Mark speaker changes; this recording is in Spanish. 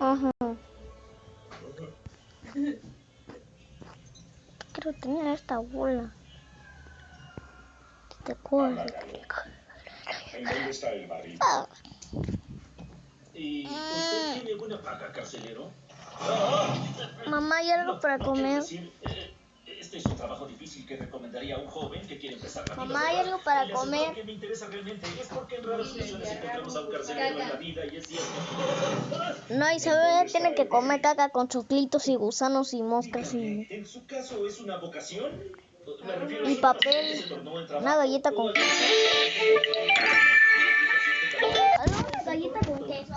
Speaker 1: Ajá. Quiero tener esta bola. ¿Te acuerdas?
Speaker 2: ¿En dónde está el barril? ¿Y usted tiene buena paga, carcelero?
Speaker 1: Mamá, ¿hay algo para comer?
Speaker 2: Decir, este es un trabajo difícil que recomendaría a un joven que quiere empezar la vida.
Speaker 1: Mamá, ¿hay algo para comer?
Speaker 2: Que me interesa realmente es porque en raras ocasiones encontramos a un carcelero en la vida y es cierto.
Speaker 1: No, Isabel tiene que comer caca con choclitos y gusanos y moscas y...
Speaker 2: ¿En su caso es una vocación? Me refiero
Speaker 1: y papel. Una galleta con queso. ¿Alguna galleta con queso?